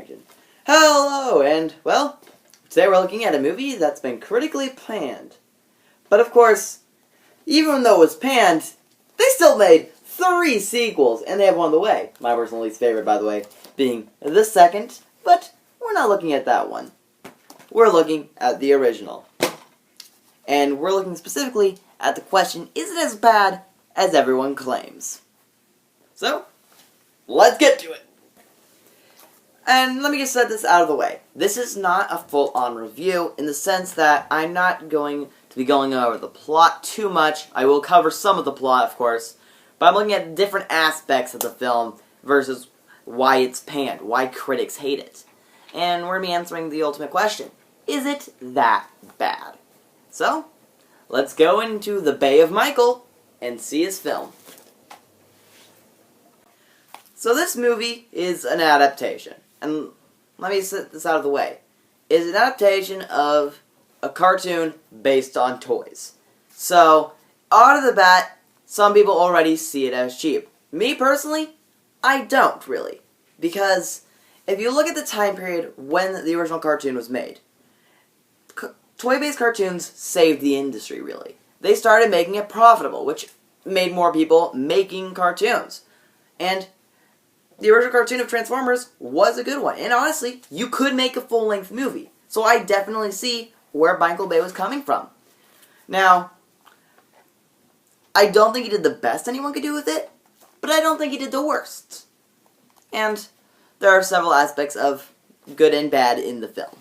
imagine. Hello, and, well, today we're looking at a movie that's been critically panned. But of course, even though it was panned, they still made 3 sequels, and they have one on the way. My personal least favorite, by the way, being the second, but we're not looking at that one. We're looking at the original. And we're looking specifically at the question, is it as bad as everyone claims? So, let's get to it. And let me just set this out of the way. This is not a full-on review in the sense that I'm not going to be going over the plot too much. I will cover some of the plot, of course, but I'm looking at different aspects of the film versus why it's panned, why critics hate it. And we're going to be answering the ultimate question. Is it that bad? So, let's go into the Bay of Michael and see his film. So this movie is an adaptation. And let me set this out of the way. It is an adaptation of a cartoon based on toys. So, out of the bat, some people already see it as cheap. Me, personally, I don't, really. Because if you look at the time period when the original cartoon was made, toy-based cartoons saved the industry, really. They started making it profitable, which made more people making cartoons. And the original cartoon of Transformers was a good one. And honestly, you could make a full-length movie. So I definitely see where Michael Bay was coming from. Now, I don't think he did the best anyone could do with it, but I don't think he did the worst. And there are several aspects of good and bad in the film.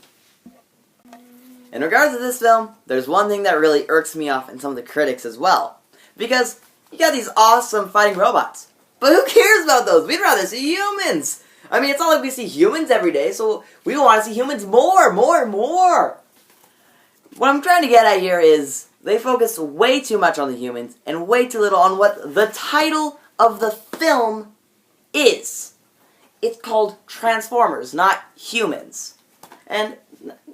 In regards to this film, there's one thing that really irks me off and some of the critics as well. Because you got these awesome fighting robots. But who cares about those? We'd rather see humans. I mean, it's not like we see humans every day, so we want to see humans more. What I'm trying to get at here is they focus way too much on the humans and way too little on what the title of the film is. It's called Transformers, not Humans. And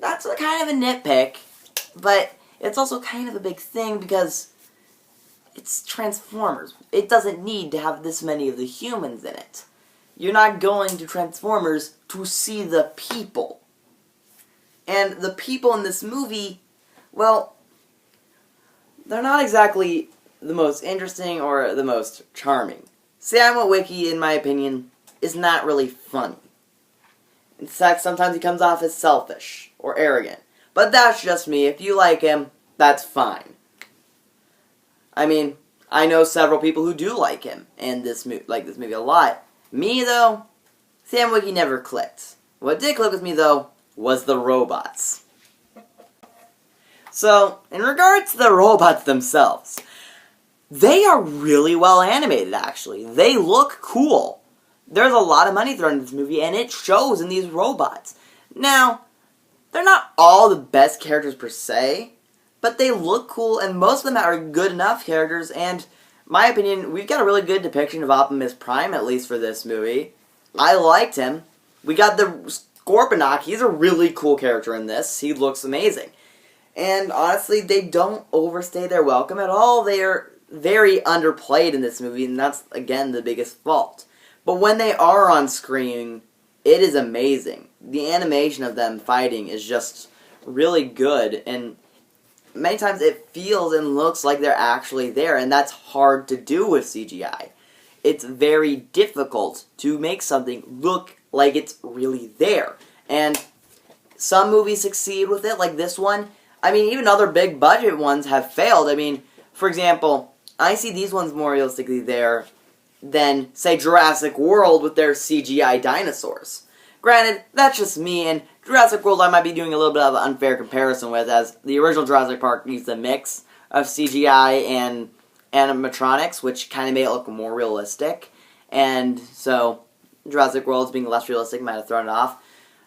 that's kind of a nitpick, but it's also kind of a big thing because it's Transformers. It doesn't need to have this many of the humans in it. You're not going to Transformers to see the people. And the people in this movie, well, they're not exactly the most interesting or the most charming. Sam Witwicky, in my opinion, is not really funny. In fact, sometimes he comes off as selfish or arrogant. But that's just me. If you like him, that's fine. I mean, I know several people who do like him and this movie a lot. Me, though, Sam Witwicky never clicked. What did click with me, though, was the robots. So, in regards to the robots themselves, they are really well animated, actually. They look cool. There's a lot of money thrown into this movie, and it shows in these robots. Now, they're not all the best characters per se, but they look cool, and most of them are good enough characters, and in my opinion, we've got a really good depiction of Optimus Prime, at least for this movie. I liked him. We got the Scorponok. He's a really cool character in this. He looks amazing. And honestly, they don't overstay their welcome at all. They are very underplayed in this movie, and that's, again, the biggest fault. But when they are on screen, it is amazing. The animation of them fighting is just really good, and many times it feels and looks like they're actually there, and that's hard to do with CGI. It's very difficult to make something look like it's really there. And some movies succeed with it, like this one. I mean, even other big budget ones have failed. I mean, for example, I see these ones more realistically there than, say, Jurassic World with their CGI dinosaurs. Granted, that's just me, and Jurassic World I might be doing a little bit of an unfair comparison with, as the original Jurassic Park used a mix of CGI and animatronics, which kind of made it look more realistic. And so, Jurassic World being less realistic might have thrown it off.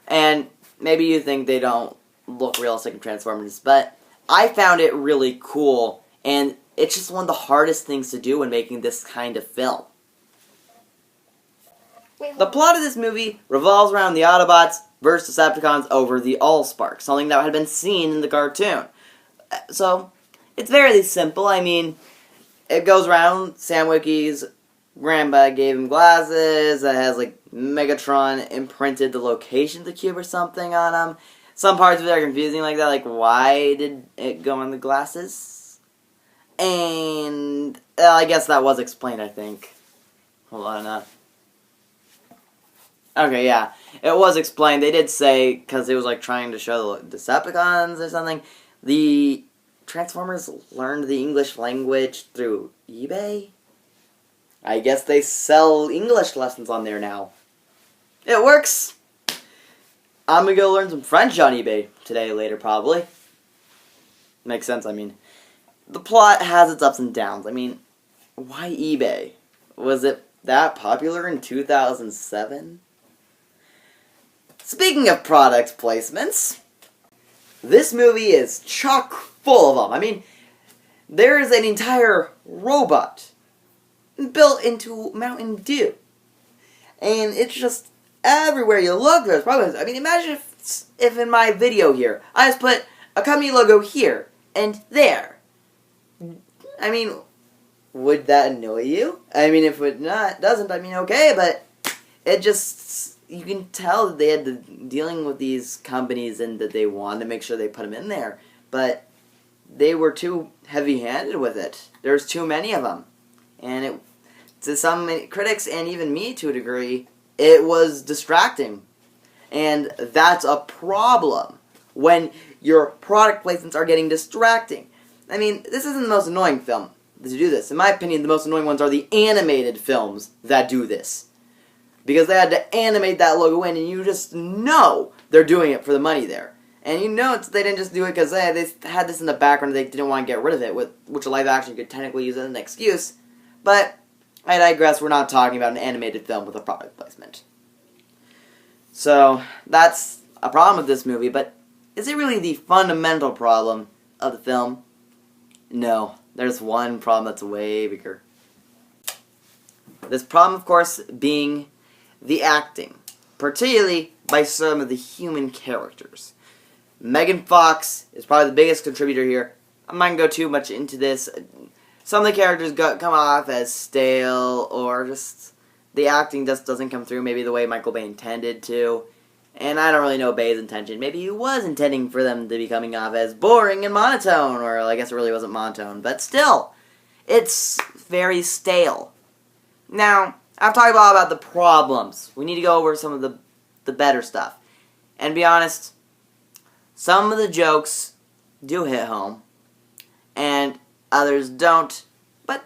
And maybe you think they don't look realistic in Transformers, but I found it really cool, and it's just one of the hardest things to do when making this kind of film. The plot of this movie revolves around the Autobots versus Decepticons over the Allspark, something that had been seen in the cartoon. So, it's very simple. I mean, it goes around, Sam Witwicky's grandpa gave him glasses that has, like, Megatron imprinted the location of the cube or something on him. Some parts of it are confusing like that, like why did it go on the glasses? And I guess that was explained, I think. Hold on. Okay, yeah. It was explained. They did say, because it was like trying to show the Decepticons or something, the Transformers learned the English language through eBay? I guess they sell English lessons on there now. It works! I'm gonna go learn some French on eBay today, later, probably. Makes sense, I mean. The plot has its ups and downs. I mean, why eBay? Was it that popular in 2007? Speaking of product placements, this movie is chock full of them. I mean, there is an entire robot built into Mountain Dew. And it's just everywhere you look, there's problems. I mean, imagine if in my video here, I just put a company logo here and there. I mean, would that annoy you? I mean, if it doesn't, I mean, okay, but it just, you can tell that they had dealing with these companies and that they wanted to make sure they put them in there. But they were too heavy-handed with it. There's too many of them. And to some critics, and even me to a degree, it was distracting. And that's a problem when your product placements are getting distracting. I mean, this isn't the most annoying film to do this. In my opinion, the most annoying ones are the animated films that do this. Because they had to animate that logo in, and you just know they're doing it for the money there. And you know they didn't just do it because they had this in the background and they didn't want to get rid of it, which a live action could technically use as an excuse. But I digress, we're not talking about an animated film with a product placement. So, that's a problem with this movie, but is it really the fundamental problem of the film? No, there's one problem that's way bigger. This problem, of course, being the acting, particularly by some of the human characters. Megan Fox is probably the biggest contributor here. I'm not going to go too much into this. Some of the characters come off as stale, or just the acting just doesn't come through maybe the way Michael Bay intended to. And I don't really know Bay's intention. Maybe he was intending for them to be coming off as boring and monotone, or I guess it really wasn't monotone. But still, it's very stale. Now, I've talked about the problems. We need to go over some of the better stuff. And to be honest, some of the jokes do hit home, and others don't. But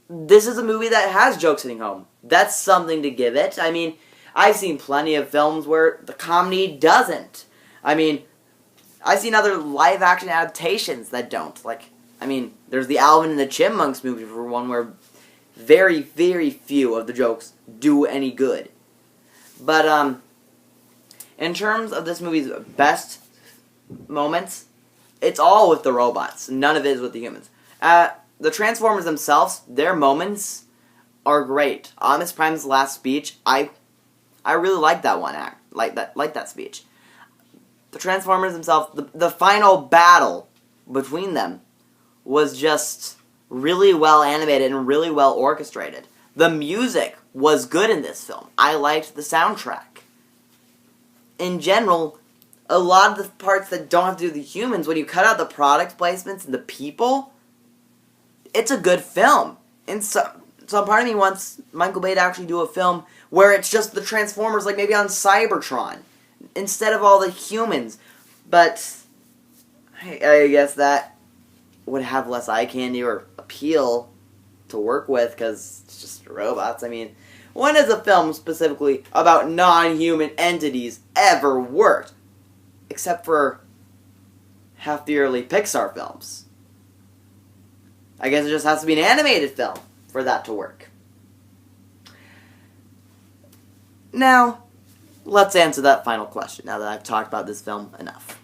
this is a movie that has jokes hitting home. That's something to give it. I mean, I've seen plenty of films where the comedy doesn't. I mean, I've seen other live-action adaptations that don't. Like, I mean, there's the Alvin and the Chipmunks movie for one where very, very few of the jokes do any good. But, in terms of this movie's best moments, it's all with the robots. None of it is with the humans. The Transformers themselves, their moments are great. Optimus Prime's last speech, I really like that one like that speech. The Transformers themselves, the final battle between them was just really well animated and really well orchestrated. The music was good in this film. I liked the soundtrack. In general, a lot of the parts that don't have to do with the humans, when you cut out the product placements and the people, it's a good film. And so part of me wants Michael Bay to actually do a film where it's just the Transformers, like maybe on Cybertron, instead of all the humans. But I guess that would have less eye candy or appeal to work with, because it's just robots. I mean, when has a film specifically about non-human entities ever worked? Except for half the early Pixar films. I guess it just has to be an animated film for that to work. Now, let's answer that final question, now that I've talked about this film enough.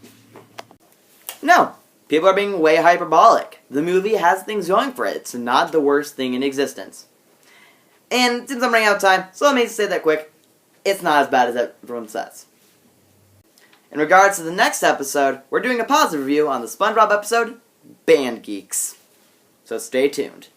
No, people are being way hyperbolic. The movie has things going for it. It's not the worst thing in existence. And since I'm running out of time, so let me say that quick. It's not as bad as everyone says. In regards to the next episode, we're doing a positive review on the SpongeBob episode, Band Geeks. So stay tuned.